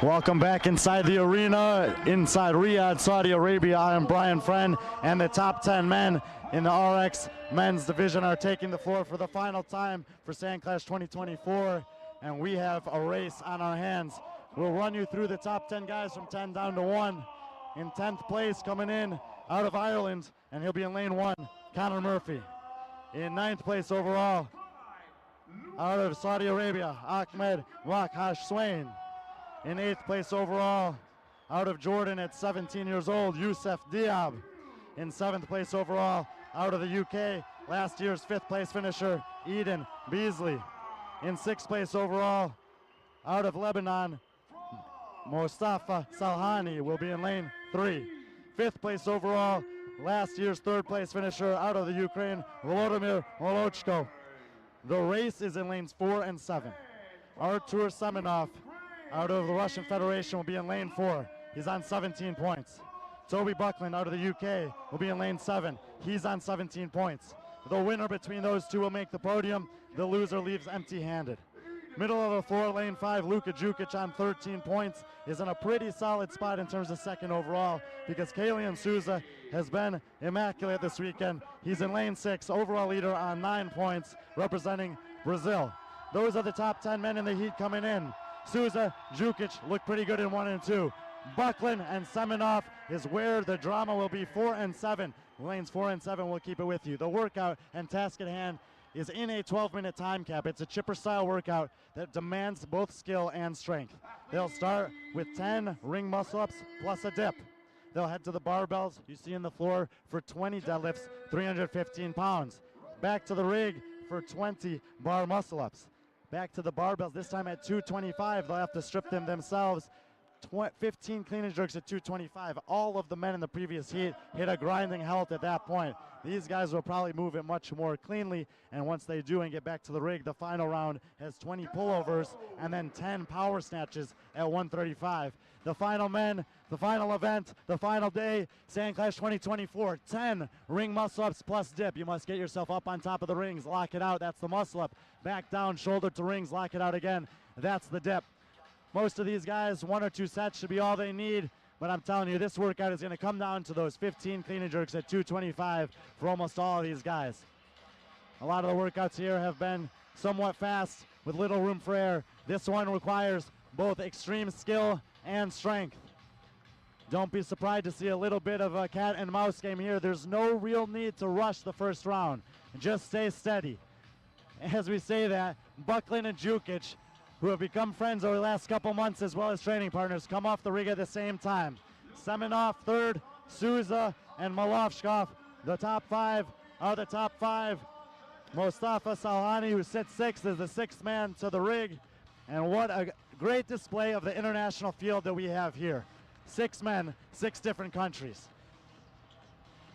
Welcome back inside the arena, inside Riyadh, Saudi Arabia. I am Brian Friend, and the top 10 men in the RX men's division are taking the floor for the final time for SandClash 2024, and we have a race on our hands. We'll run you through the top 10 guys from 10 down to 1. In 10th place, coming in out of Ireland, and he'll be in lane 1, Connor Murphy. In 9th place overall, out of Saudi Arabia, Ahmed Wakhash Swain. In 8th place overall, out of Jordan at 17 years old, Youssef Diab. In 7th place overall, out of the UK, last year's 5th place finisher, Eden Beasley. In 6th place overall, out of Lebanon, Mustafa Salhani will be in lane 3. 5th place overall, last year's 3rd place finisher, out of the Ukraine, Volodymyr Molochko. The race is in lanes 4 and 7. Artur Semenov, out of the Russian Federation, will be in lane 4. He's on 17 points. Toby Buckland out of the UK will be in lane 7. He's on 17 points. The winner between those two will make the podium. The loser leaves empty-handed. Middle of the floor, lane 5, Luka Jukic on 13 points is in a pretty solid spot in terms of second overall because Kalian Souza has been immaculate this weekend. He's in lane 6, overall leader on 9 points, representing Brazil. Those are the top 10 men in the heat coming in. Souza, Jukic look pretty good in 1 and 2. Buckland and Semenov is where the drama will be. 4 and 7. Lanes 4 and 7 will keep it with you. The workout and task at hand is in a 12-minute time cap. It's a chipper-style workout that demands both skill and strength. They'll start with 10 ring muscle-ups plus a dip. They'll head to the barbells you see on the floor for 20 deadlifts, 315 pounds. Back to the rig for 20 bar muscle-ups. Back to the barbells, this time at 225. They'll have to strip them themselves. 15 clean and jerks at 225. All of the men in the previous heat hit a grinding halt at that point. These guys will probably move it much more cleanly, and once they do and get back to the rig, the final round has 20 pullovers and then 10 power snatches at 135. The final men, the final event, the final day, SandClash 2024, 10 ring muscle-ups plus dip. You must get yourself up on top of the rings, lock it out, that's the muscle-up. Back down, shoulder to rings, lock it out again, that's the dip. Most of these guys, 1 or 2 sets should be all they need, but I'm telling you, this workout is going to come down to those 15 clean and jerks at 225 for almost all of these guys. A lot of the workouts here have been somewhat fast with little room for error. This one requires both extreme skill and strength. Don't be surprised to see a little bit of a cat and mouse game here. There's no real need to rush the first round. Just stay steady. As we say that, Buckland and Jukic, who have become friends over the last couple months as well as training partners, come off the rig at the same time. Semenov third, Souza and Malovchkov, the top 5 are the top 5. Mustafa Salhani, who sits 6th, is the 6th man to the rig. And what a great display of the international field that we have here. 6 men, 6 different countries.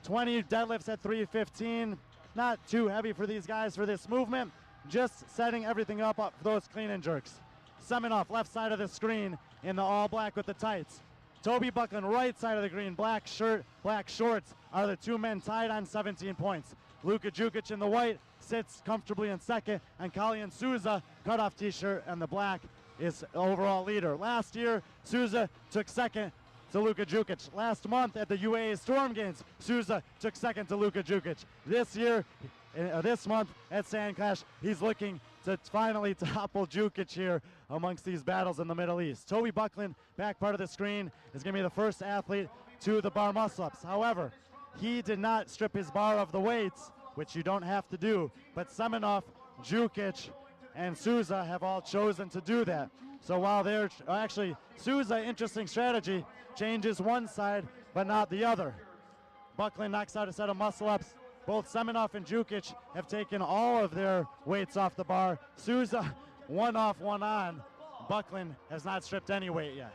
20 deadlifts at 315. Not too heavy for these guys for this movement. Just setting everything up for those clean and jerks. Semenov, left side of the screen in the all black with the tights. Toby Buckland, right side of the green, black shirt, black shorts, are the 2 men tied on 17 points. Luka Jukic in the white sits comfortably in second, and Kalian Souza, cutoff t-shirt, and the black is overall leader. Last year, Souza took second to Luka Jukic. Last month at the UAE Storm Games, Souza took second to Luka Jukic. This year, this month at SandClash, he's looking to finally topple Jukic here amongst these battles in the Middle East. Toby Buckland, back part of the screen, is going to be the first athlete to the bar muscle-ups. However, he did not strip his bar of the weights, which you don't have to do, but Semenov, Jukic, and Souza have all chosen to do that. So while they're actually, Souza, interesting strategy, changes one side but not the other. Buckland knocks out a set of muscle-ups. Both Semenov and Jukic have taken all of their weights off the bar. Souza, 1 off, 1 on. Buckland has not stripped any weight yet.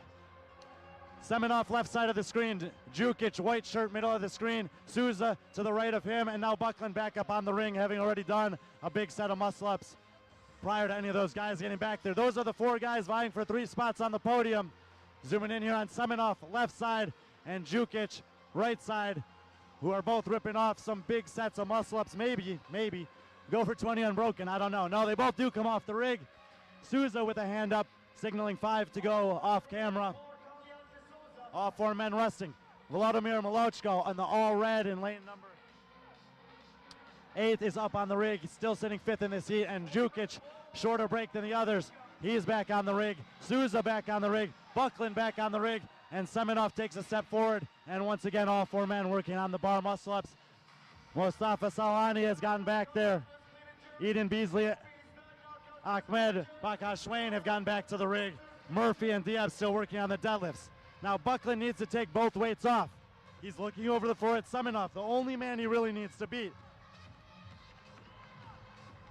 Semenov, left side of the screen. Jukic, white shirt, middle of the screen. Souza to the right of him, and now Buckland back up on the ring, having already done a big set of muscle-ups prior to any of those guys getting back there. Those are the 4 guys vying for 3 spots on the podium. Zooming in here on Semenov, left side, and Jukic, right side, who are both ripping off some big sets of muscle-ups, maybe go for 20 unbroken. I don't know. No, they both do come off the rig. Souza with a hand up, signaling 5 to go off camera. All 4 men resting. Volodymyr Malochko on the all red in lane number 8 is up on the rig. He's still sitting 5th in this heat, and Jukic, shorter break than the others. He's back on the rig. Souza back on the rig. Buckland back on the rig. And Semenov takes a step forward. And once again, all 4 men working on the bar muscle-ups. Mostafa Salani has gotten back there. Eden Beasley, Ahmed, Bakashwain have gotten back to the rig. Murphy and Diab still working on the deadlifts. Now Buckland needs to take both weights off. He's looking over the floor at Semenov, the only man he really needs to beat.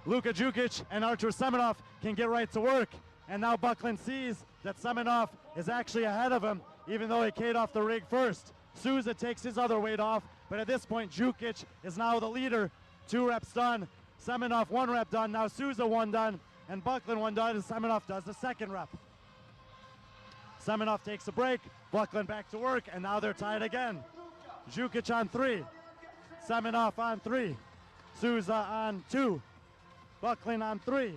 Luka Jukic and Artur Semenov can get right to work. And now Buckland sees that Semenov is actually ahead of him, even though he K'd off the rig first. Souza takes his other weight off, but at this point, Jukic is now the leader. 2 reps done. Semenov 1 rep done. Now Souza 1 done, and Buckland 1 done, and Semenov does the 2nd rep. Semenov takes a break. Buckland back to work, and now they're tied again. Jukic on 3. Semenov on 3. Souza on 2. Buckland on 3.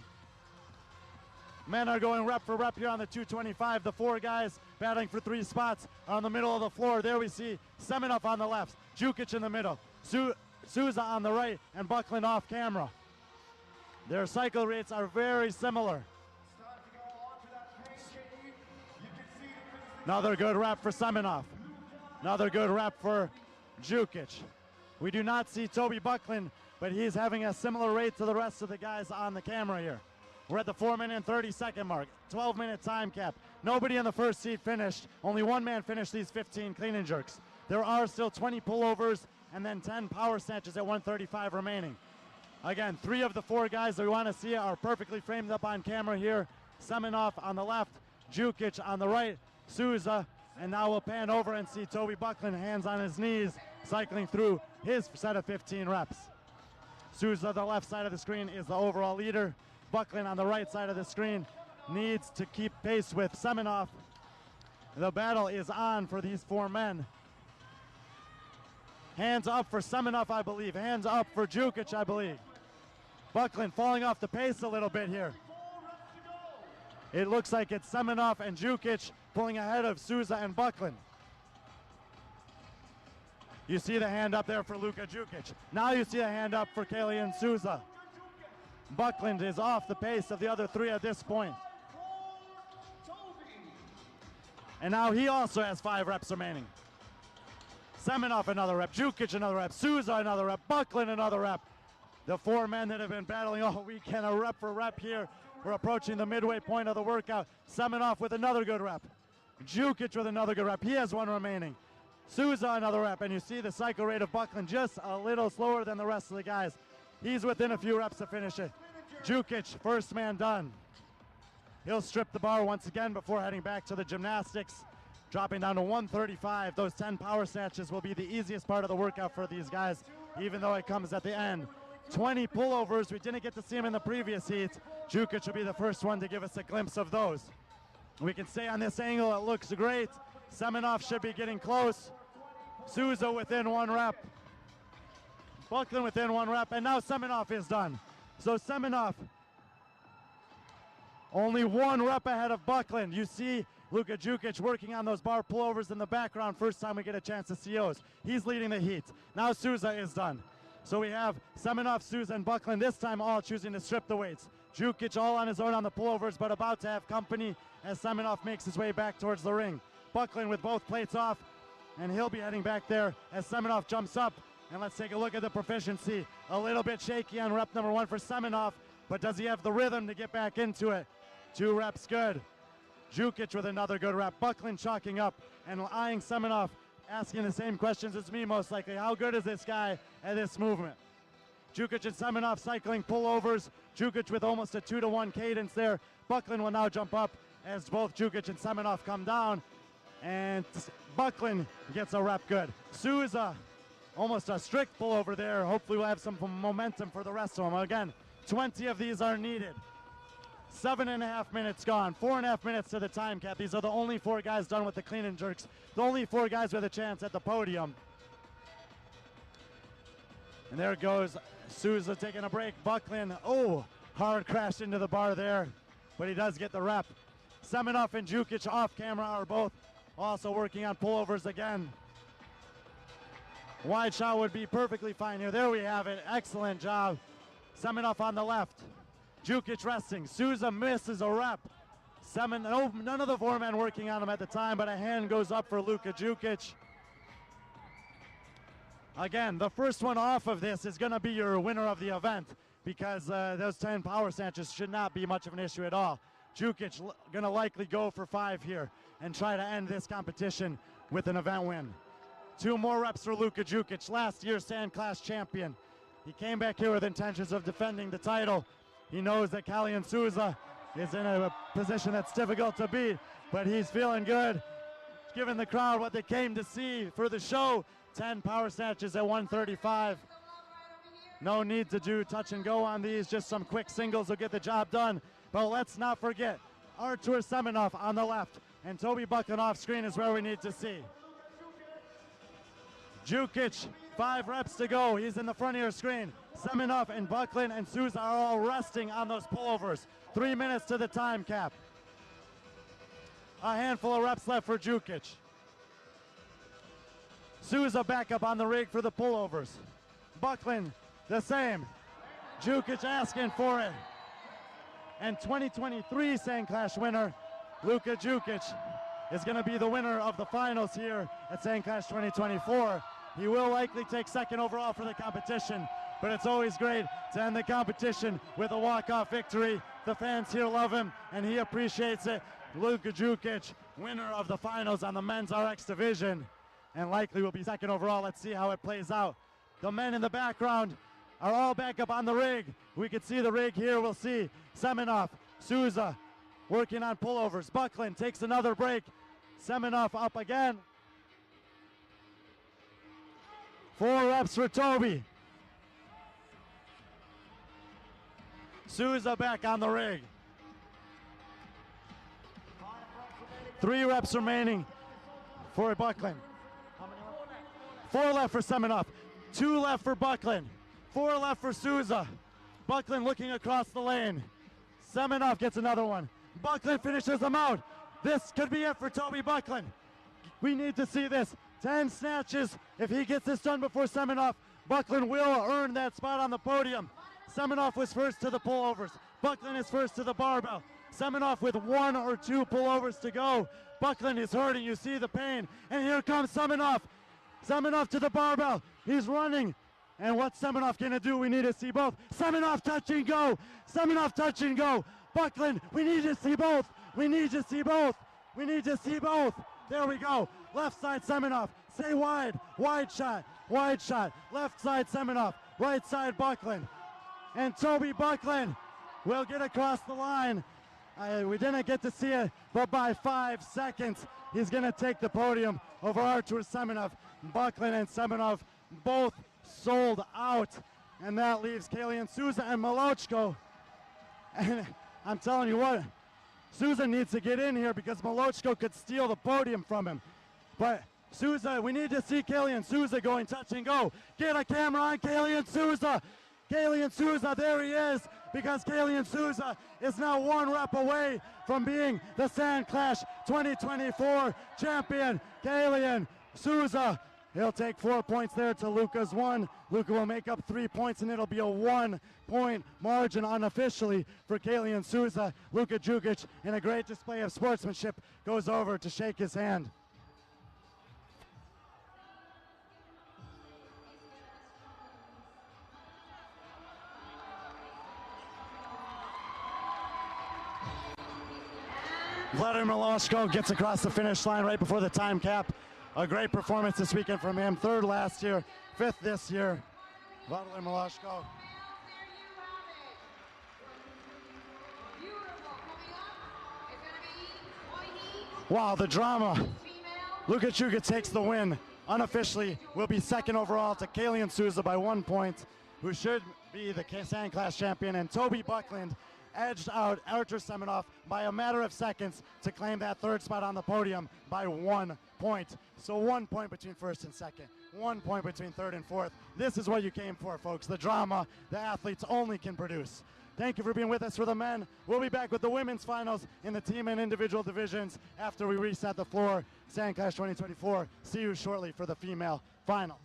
Men are going rep for rep here on the 225. The 4 guys battling for 3 spots are on the middle of the floor. There we see Semenov on the left, Jukic in the middle, Souza on the right, and Buckland off camera. Their cycle rates are very similar. Another good rep for Semenov. Another good rep for Jukic. We do not see Toby Buckland, but he's having a similar rate to the rest of the guys on the camera here. We're at the 4-minute and 30-second mark, 12-minute time cap. Nobody in the first heat finished. Only 1 man finished these 15 clean and jerks. There are still 20 pullovers and then 10 power snatches at 135 remaining. Again, 3 of the 4 guys that we want to see are perfectly framed up on camera here. Semenov on the left, Jukic on the right, Souza, and now we'll pan over and see Toby Buckland, hands on his knees, cycling through his set of 15 reps. Souza, the left side of the screen, is the overall leader. Buckland on the right side of the screen needs to keep pace with Semenov. The battle is on for these 4 men. Hands up for Semenov, I believe. Hands up for Jukic, I believe. Buckland falling off the pace a little bit here. It looks like it's Semenov and Jukic pulling ahead of Souza and Buckland. You see the hand up there for Luka Jukic. Now you see the hand up for Kalian Souza. Buckland is off the pace of the other 3 at this point. And now he also has 5 reps remaining. Semenov another rep, Jukic another rep, Souza another rep, Buckland another rep. The 4 men that have been battling all weekend, a rep for rep here. We're approaching the midway point of the workout. Semenov with another good rep. Jukic with another good rep. He has 1 remaining. Souza another rep, and you see the cycle rate of Buckland just a little slower than the rest of the guys. He's within a few reps to finish it. Jukic, first man done. He'll strip the bar once again before heading back to the gymnastics, dropping down to 135. Those 10 power snatches will be the easiest part of the workout for these guys, even though it comes at the end. 20 pullovers, we didn't get to see him in the previous heat. Jukic will be the first one to give us a glimpse of those. We can say on this angle it looks great. Semenov should be getting close. Souza within 1 rep. Buckland within 1 rep, and now Semenov is done. So Semenov only 1 rep ahead of Buckland. You see Luka Jukic working on those bar pullovers in the background. First time we get a chance to see those. He's leading the heat. Now Souza is done. So we have Semenov, Souza, and Buckland this time all choosing to strip the weights. Jukic all on his own on the pullovers, but about to have company as Semenov makes his way back towards the ring. Buckland with both plates off, and he'll be heading back there as Semenov jumps up. And let's take a look at the proficiency. A little bit shaky on rep number 1 for Semenov, but does he have the rhythm to get back into it? 2 reps good. Jukic with another good rep. Buckland chalking up and eyeing Semenov, asking the same questions as me most likely. How good is this guy at this movement? Jukic and Semenov cycling pullovers. Jukic with almost a 2-to-1 cadence there. Buckland will now jump up as both Jukic and Semenov come down, and Buckland gets a rep good. Souza, almost a strict pullover there. Hopefully we'll have some momentum for the rest of them. Again, 20 of these are needed. 7.5 minutes gone, 4.5 minutes to the time cap. These are the only 4 guys done with the clean and jerks. The only 4 guys with a chance at the podium. And there goes Souza taking a break. Buckland, oh, hard crash into the bar there, but he does get the rep. Semenov and Jukic off camera are both also working on pullovers again. Wide shot would be perfectly fine here. There we have it. Excellent job. Semenov on the left. Jukic resting. Souza misses a rep. None of the four men working on him at the time, but a hand goes up for Luka Jukic. Again, the first one off of this is going to be your winner of the event, because those 10 power snatches should not be much of an issue at all. Jukic going to likely go for 5 here and try to end this competition with an event win. 2 more reps for Luka Jukic, last year's SandClash champion. He came back here with intentions of defending the title. He knows that Kalyan Souza is in a position that's difficult to beat, but he's feeling good, giving the crowd what they came to see for the show. 10 power snatches at 135. No need to do touch and go on these, just some quick singles will get the job done. But let's not forget, Artur Semenov on the left, and Toby Buckland off screen is where we need to see. Jukic, 5 reps to go. He's in the front of your screen. Semenov and Buckland and Souza are all resting on those pullovers. 3 minutes to the time cap. A handful of reps left for Jukic. Souza back up on the rig for the pullovers. Buckland, the same. Jukic asking for it. And 2023 SandClash winner, Luka Jukic, is going to be the winner of the finals here at SandClash 2024. He will likely take second overall for the competition, but it's always great to end the competition with a walk-off victory. The fans here love him, and he appreciates it. Luka Jukic, winner of the finals on the men's RX division, and likely will be second overall. Let's see how it plays out. The men in the background are all back up on the rig. We can see the rig here. We'll see Semenov, Souza working on pullovers. Buckland takes another break. Semenov up again. 4 reps for Toby. Souza back on the rig. 3 reps remaining for Buckland. 4 left for Semenov. 2 left for Buckland. 4 left for Souza. Buckland looking across the lane. Semenov gets another one. Buckland finishes them out. This could be it for Toby Buckland. We need to see this. 10 snatches. If he gets this done before Semenov, Buckland will earn that spot on the podium. Semenov was first to the pullovers. Buckland is first to the barbell. Semenov with 1 or 2 pullovers to go. Buckland is hurting. You see the pain. And here comes Semenov. Semenov to the barbell. He's running. And what's Semenov going to do? We need to see both. Semenov touch and go. Semenov touch and go. Buckland, we need to see both. We need to see both. We need to see both. There we go. Left side Semenov. Stay wide. Wide shot. Wide shot. Left side Semenov. Right side Buckland. And Toby Buckland will get across the line. We didn't get to see it, but by 5 seconds, he's going to take the podium over Artur Semenov. Buckland and Semenov both sold out. And that leaves Kalyan Souza and Malochko. And I'm telling you what, Souza needs to get in here because Malochko could steal the podium from him. But Souza, we need to see Kalyan Souza going touch and go. Get a camera on Kalyan Souza. Kalyan Souza, there he is, because Kalyan Souza is now 1 rep away from being the SandClash 2024 champion. Kalyan Souza, he'll take 4 points there to Luka's 1. Luka will make up 3 points, and it'll be a 1-point margin unofficially for Kalyan Souza. Luka Jukic, in a great display of sportsmanship, goes over to shake his hand. Vladimir Malochko gets across the finish line right before the time cap. A great performance this weekend from him. 3rd last year, 5th this year. Vladimir Malochko. Wow, the drama. Luka Jukic takes the win. Unofficially will be 2nd overall to Kalyan Souza by 1 point, who should be the SandClash champion. And Toby Buckland edged out Artur Semenov by a matter of seconds to claim that 3rd spot on the podium by 1 point. So 1 point between first and second, 1 point between third and fourth. This is what you came for, folks. The drama the athletes only can produce. Thank you for being with us for the men. We'll be back with the women's finals in the team and individual divisions after we reset the floor. SandClash 2024. See you shortly for the female final.